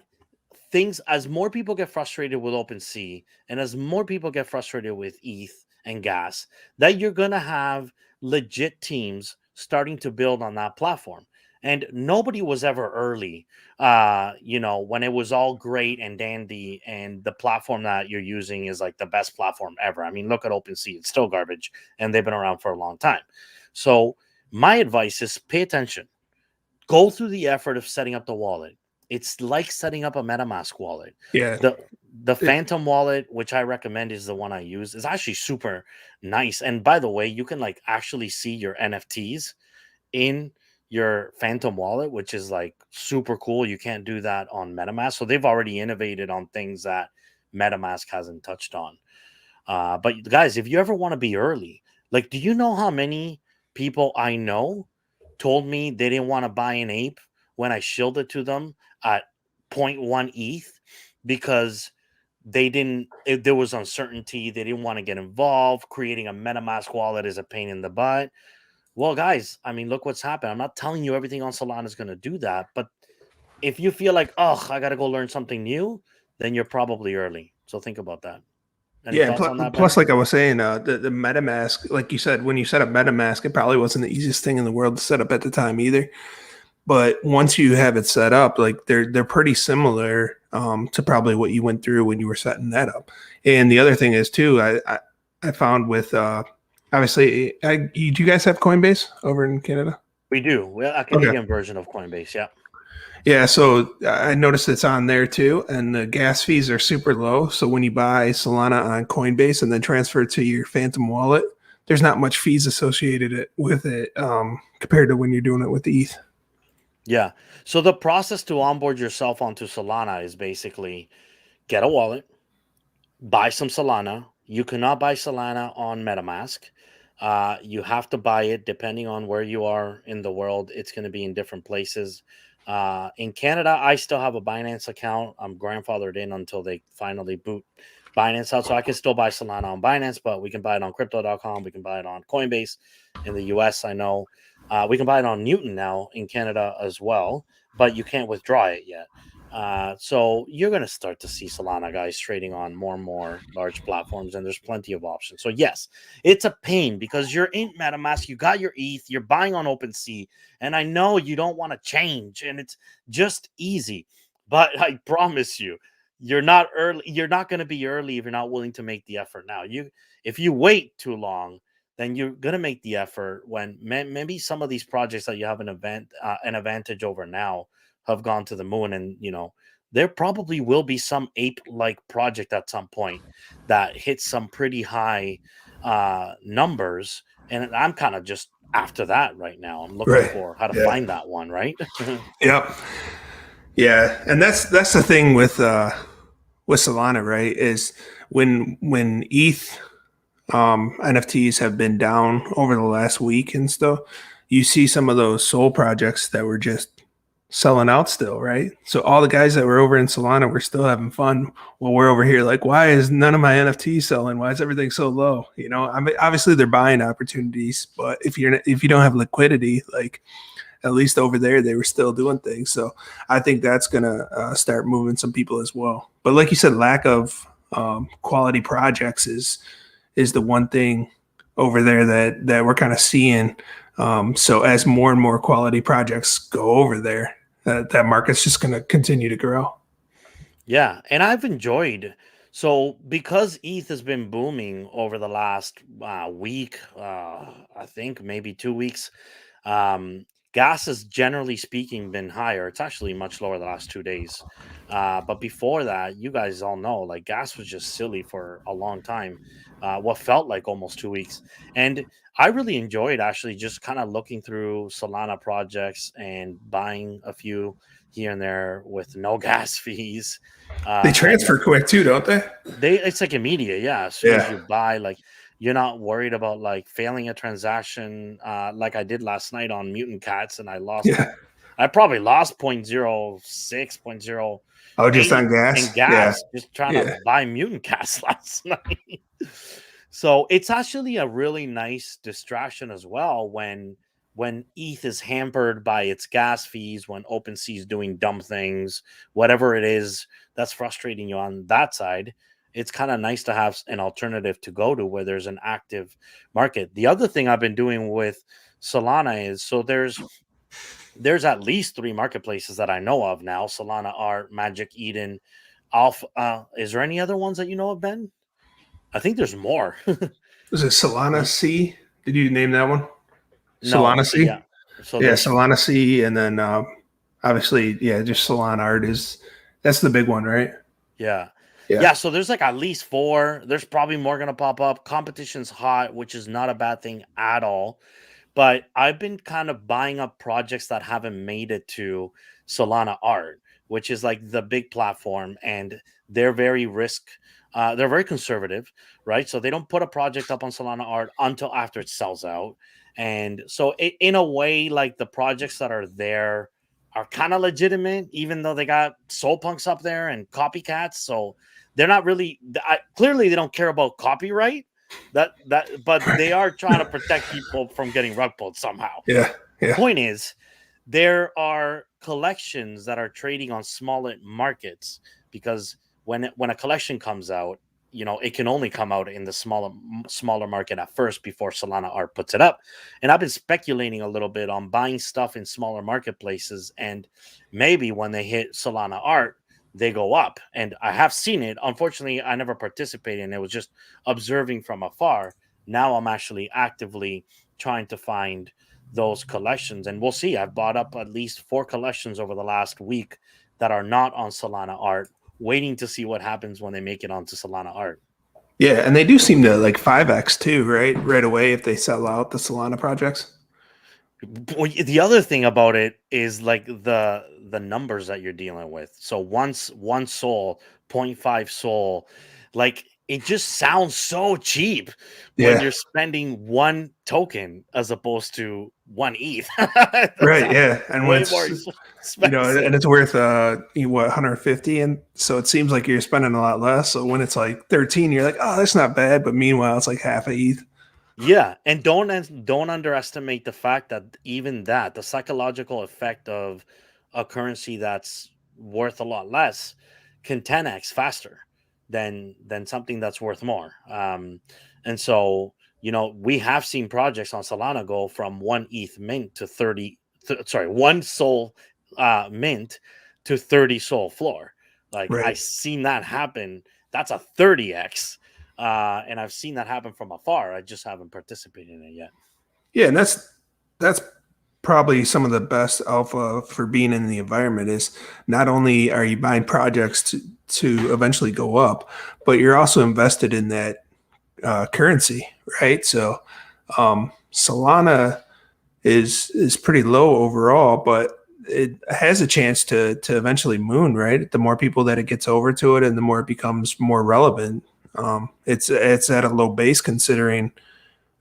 things, as more people get frustrated with OpenSea and as more people get frustrated with ETH and gas, that you're going to have legit teams starting to build on that platform. And nobody was ever early, when it was all great and dandy, and the platform that you're using is like the best platform ever. I mean, look at OpenSea; it's still garbage, and they've been around for a long time. So, my advice is pay attention. Go through the effort of setting up the wallet. It's like setting up a MetaMask wallet. Yeah. The Phantom wallet, which I recommend, is the one I use, is actually super nice. And by the way, you can like actually see your NFTs in your Phantom wallet, which is like super cool. You can't do that on MetaMask. So they've already innovated on things that MetaMask hasn't touched on. But guys, if you ever want to be early, like, do you know how many people I know told me they didn't want to buy an ape when I shielded to them at zero point 0.1 ETH because there was uncertainty. They didn't want to get involved. Creating a MetaMask wallet is a pain in the butt. Well, guys, I mean, look what's happened. I'm not telling you everything on Solana is going to do that, but if you feel like, oh, I got to go learn something new, then you're probably early. So think about that. Any Yeah, and thoughts on that, plus, Ben? like I was saying, the MetaMask, like you said, when you set up MetaMask, it probably wasn't the easiest thing in the world to set up at the time either. But once you have it set up, like they're pretty similar to probably what you went through when you were setting that up. And the other thing is too, I found with obviously, do you guys have Coinbase over in Canada? We do. Well, a Okay. Canadian version of Coinbase, yeah. Yeah, so I noticed it's on there too, and the gas fees are super low. So when you buy Solana on Coinbase and then transfer it to your Phantom wallet, there's not much fees associated with it compared to when you're doing it with the ETH. Yeah. So the process to onboard yourself onto Solana is basically get a wallet, buy some Solana. You cannot buy Solana on MetaMask. You have to buy it depending on where you are in the world. It's going to be in different places. In Canada, I still have a Binance account. I'm grandfathered in until they finally boot Binance out. So I can still buy Solana on Binance, but we can buy it on crypto.com. We can buy it on Coinbase. In the US, I know. We can buy it on Mutant now in Canada as well, but you can't withdraw it yet. So you're going to start to see Solana guys trading on more and more large platforms, and there's plenty of options. So yes, it's a pain because you're in MetaMask, you got your ETH, you're buying on Opensea, and I know you don't want to change, and it's just easy. But I promise you, you're not early. You're not going to be early if you're not willing to make the effort now. If you wait too long, then you're going to make the effort when maybe some of these projects that you have an advantage over now have gone to the moon, and there probably will be some ape like project at some point that hits some pretty high numbers, and I'm kind of just after that right now. I'm looking Right. for how to Yeah. find that one, right? Yep. Yeah, and that's the thing with Solana, right? Is when ETH NFTs have been down over the last week and stuff, you see some of those soul projects that were just selling out still, right? So all the guys that were over in Solana were still having fun. Well, we're over here like, why is none of my NFTs selling? Why is everything so low? I mean, obviously they're buying opportunities, but if you don't have liquidity, like at least over there they were still doing things. So I think that's gonna start moving some people as well. But like you said, lack of quality projects is the one thing over there that we're kind of seeing. So as more and more quality projects go over there, that market's just going to continue to grow. Yeah, and I've enjoyed. So because ETH has been booming over the last week, I think maybe 2 weeks. Gas has generally speaking been higher. It's actually much lower the last 2 days. But before that, you guys all know, like gas was just silly for a long time. What felt like almost 2 weeks. And I really enjoyed actually just kind of looking through Solana projects and buying a few here and there with no gas fees. They And transfer quick too, don't they? it's like immediate, yeah. As soon as Yeah. you buy, like you're not worried about like failing a transaction, like I did last night on Mutant Cats, and Yeah. I probably lost 0.06, Oh, just 0.08 on gas. in Yeah. gas just trying to Yeah. buy Mutant Cats last night. So it's actually a really nice distraction as well when ETH is hampered by its gas fees, when OpenSea is doing dumb things, whatever it is that's frustrating you on that side. It's kind of nice to have an alternative to go to where there's an active market. The other thing I've been doing with Solana is there's at least 3 marketplaces that I know of now: Solana Art, Magic Eden, Alpha. Is there any other ones that you know of, Ben? I think there's more. Was it Solana C? Did you name that one? No, Solana so C? yeah. So Yeah, there's Solana C, and then obviously, yeah, just Solana Art that's the big one, right? yeah. Yeah. Yeah, so there's like at least 4. There's probably more gonna pop up. Competition's hot, which is not a bad thing at all. But I've been kind of buying up projects that haven't made it to Solana Art, which is like the big platform, and they're very they're very conservative, right? So they don't put a project up on Solana Art until after it sells out. And so in a way, like the projects that are there are kind of legitimate, even though they got soul punks up there and copycats. So they're not really clearly they don't care about copyright. But they are trying to protect people from getting rug pulled somehow. Yeah. Yeah. Point is, there are collections that are trading on smaller markets because when a collection comes out, it can only come out in the smaller market at first before Solana Art puts it up. And I've been speculating a little bit on buying stuff in smaller marketplaces, and maybe when they hit Solana Art, they go up. And I have seen it. Unfortunately, I never participated in it. It was just observing from afar. Now I'm actually actively trying to find those collections, and we'll see. I've bought up at least 4 collections over the last week that are not on Solana Art, waiting to see what happens when they make it onto Solana Art. Yeah, and they do seem to like 5x too, right away if they sell out the Solana projects. The other thing about it is like the numbers that you're dealing with. So once 1 SOL, 0.5 SOL, like it just sounds so cheap when you're spending 1 token as opposed to 1 ETH. Right, yeah. And when way it's more expensive. and it's worth what 150, and so it seems like you're spending a lot less. So when it's like 13, you're like, oh, that's not bad, but meanwhile it's like half a ETH. Yeah, and don't underestimate the fact that even the psychological effect of a currency that's worth a lot less can 10x faster than something that's worth more. And so we have seen projects on Solana go from 1 ETH mint to 1 SOL mint to 30 SOL floor. Like Right. I've seen that happen. That's a 30x. And I've seen that happen from afar. I just haven't participated in it yet. Yeah, and that's probably some of the best alpha for being in the environment is not only are you buying projects to eventually go up, but you're also invested in that currency, right? So Solana is pretty low overall, but it has a chance to eventually moon, right? The more people that it gets over to it, and the more it becomes more relevant. It's at a low base considering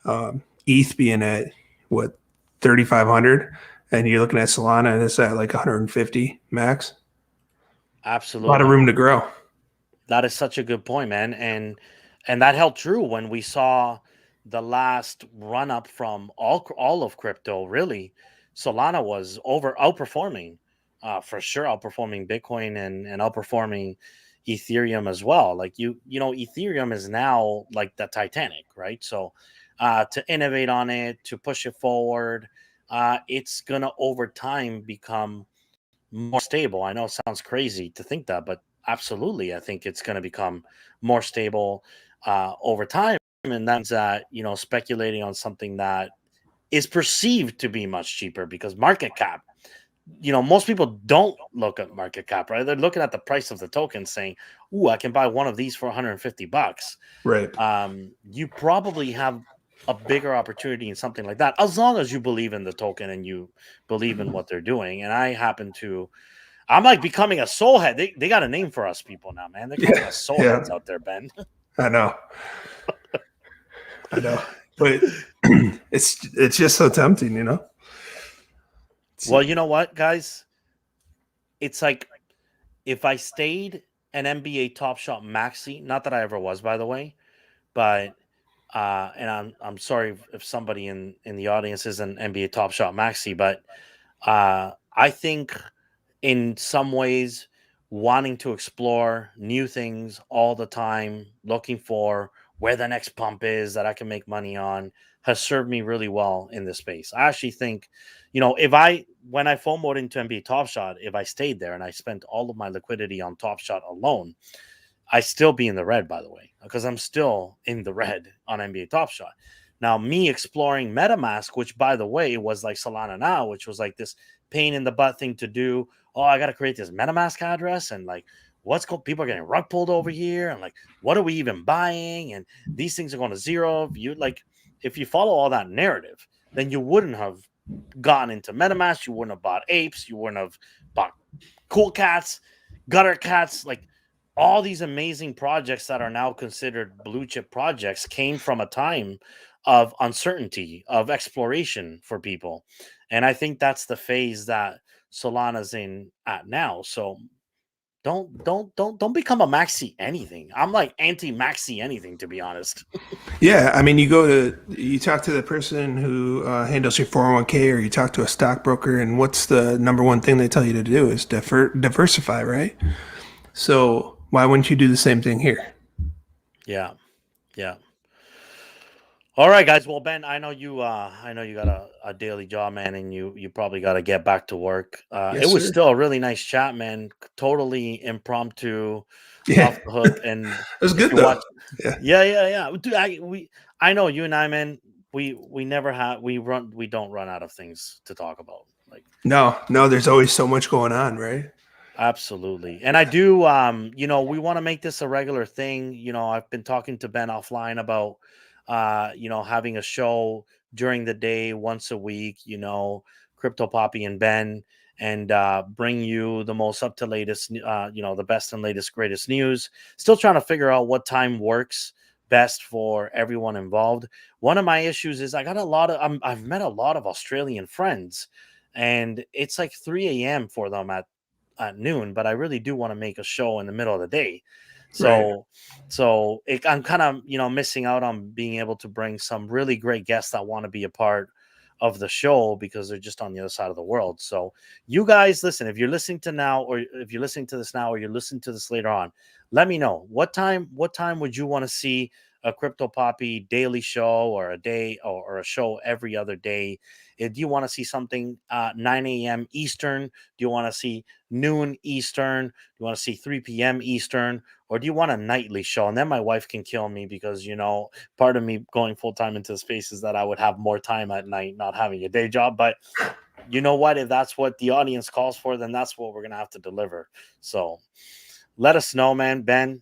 ETH being at what 3,500, and you're looking at Solana and it's at like 150 max. Absolutely, A lot of room to grow. That is such a good point, man, and that held true when we saw the last run up from all of crypto. Really, Solana was outperforming, for sure, outperforming Bitcoin and outperforming Ethereum as well. Like Ethereum is now like the Titanic, right? So to innovate on it, to push it forward, it's gonna over time become more stable. I know it sounds crazy to think that, but absolutely, I think it's going to become more stable over time, and that's speculating on something that is perceived to be much cheaper because market cap. Most people don't look at market cap, right? They're looking at the price of the token, saying, "Ooh, I can buy one of these for $150." Right. You probably have a bigger opportunity in something like that, as long as you believe in the token and you believe in what they're doing. And I'm like becoming a soul head. They got a name for us people now, man. They're calling us soul heads out there, Ben. I know. But it's just so tempting, Well, you know what, guys? It's like if I stayed an NBA Top Shot maxi, not that I ever was, by the way, but and I'm sorry if somebody in the audience is an NBA Top Shot maxi, but I think in some ways wanting to explore new things all the time, looking for where the next pump is that I can make money on, has served me really well in this space. I actually think, when I FOMO'd into NBA Top Shot, if I stayed there and I spent all of my liquidity on Top Shot alone, I still be in the red, by the way, because I'm still in the red on NBA Top Shot. Now, me exploring MetaMask, which, by the way, was like Solana Now, which was like this pain in the butt thing to do. Oh, I got to create this MetaMask address, and like, people are getting rug pulled over here, and like, what are we even buying? And these things are going to zero. If you follow all that narrative, then you wouldn't have gotten into MetaMask. You wouldn't have bought apes. You wouldn't have bought cool cats, gutter cats, like. All these amazing projects that are now considered blue chip projects came from a time of uncertainty, of exploration for people. And I think that's the phase that Solana's in at now. So don't become a maxi anything. I'm like anti maxi anything, to be honest. Yeah, I mean, you talk to the person who handles your 401k, or you talk to a stockbroker, and what's the number one thing they tell you to do is diversify, right? So why wouldn't you do the same thing here? Yeah. Yeah. All right, guys. Well, Ben, I know you got a daily job, man, and you probably got to get back to work. It Yes, was sir. still a really nice chat, man. Totally impromptu, Yeah, off the hook. And it was if good you though. watch, Yeah. yeah. Dude, I know you and I, man. We never have we don't run out of things to talk about. Like, No, no, there's always so much going on, right? absolutely. And I do we want to make this a regular thing. I've been talking to Ben offline about having a show during the day once a week, Crypto Poppy and Ben, and bring you the most up to latest the best and latest greatest news. Still trying to figure out what time works best for everyone involved. One of my issues is I got I've met a lot of Australian friends, and it's like 3 a.m. for them at noon, but I really do want to make a show in the middle of the day. Right. I'm kind of missing out on being able to bring some really great guests that want to be a part of the show because they're just on the other side of the world. So you guys, listen, if you're listening to now, or if you're listening to this now, or you're listening to this later on, let me know what time would you want to see a Crypto Poppy daily show, or a day, or a show every other day. Do you want to see something 9 a.m. Eastern? Do you want to see noon Eastern? Do you want to see 3 p.m. Eastern? Or do you want a nightly show? And then my wife can kill me because, part of me going full time into the space is that I would have more time at night, not having a day job. But you know what? If that's what the audience calls for, then that's what we're going to have to deliver. So let us know, man. Ben,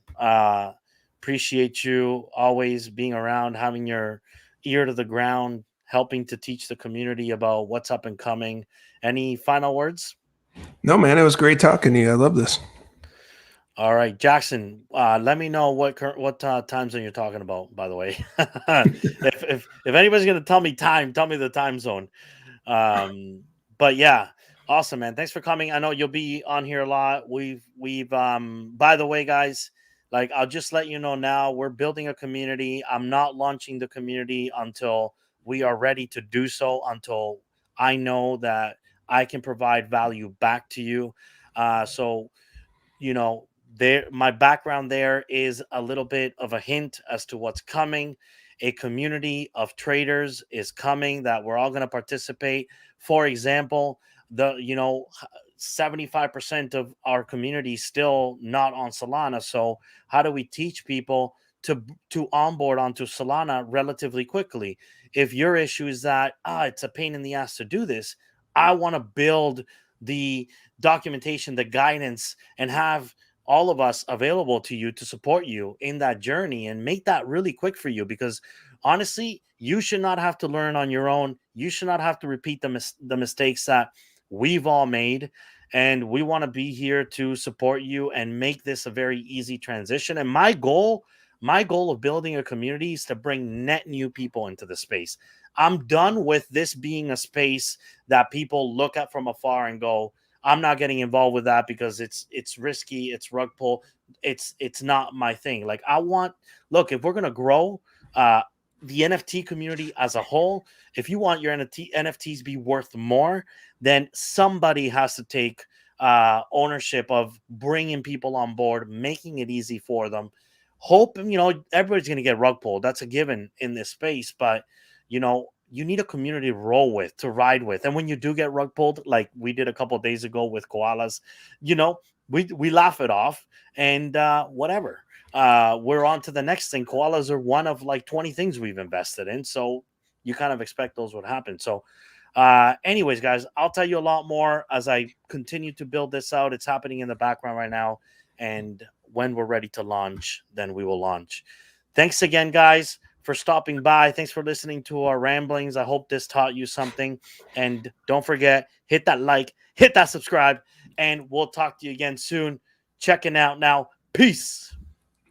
appreciate you always being around, having your ear to the ground, helping to teach the community about what's up and coming. Any final words? No, man, it was great talking to you. I love this. All right, Jackson. Let me know what time zone you're talking about. By the way, if anybody's gonna tell me tell me the time zone. But yeah, awesome, man. Thanks for coming. I know you'll be on here a lot. We've by the way, guys, like, I'll just let you know now, we're building a community. I'm not launching the community until we are ready to do so, until I know that I can provide value back to you. So there, my background there is a little bit of a hint as to what's coming. A community of traders is coming that we're all going to participate. For example, 75% of our community still not on Solana. So how do we teach people to onboard onto Solana relatively quickly? If your issue is that it's a pain in the ass to do this, I want to build the documentation, the guidance, and have all of us available to you to support you in that journey and make that really quick for you. Because honestly, you should not have to learn on your own. You should not have to repeat the mistakes that we've all made. And we want to be here to support you and make this a very easy transition. And my goal of building a community is to bring net new people into the space. I'm done with this being a space that people look at from afar and go, I'm not getting involved with that because it's risky, it's rug pull, it's not my thing. Like, look, if we're gonna grow the NFT community as a whole, if you want your NFTs be worth more, then somebody has to take ownership of bringing people on board, making it easy for them. Hope everybody's gonna get rug pulled. That's a given in this space, but you need a community to roll with, to ride with. And when you do get rug pulled, like we did a couple of days ago with koalas, you know, we laugh it off and whatever. We're on to the next thing. Koalas are one of like 20 things we've invested in. So you kind of expect those would happen. So anyways, guys, I'll tell you a lot more as I continue to build this out. It's happening in the background right now. And when we're ready to launch, then we will launch. Thanks again, guys, for stopping by. Thanks for listening to our ramblings. I hope this taught you something. And don't forget, hit that like, hit that subscribe, and we'll talk to you again soon. Checking out now. Peace.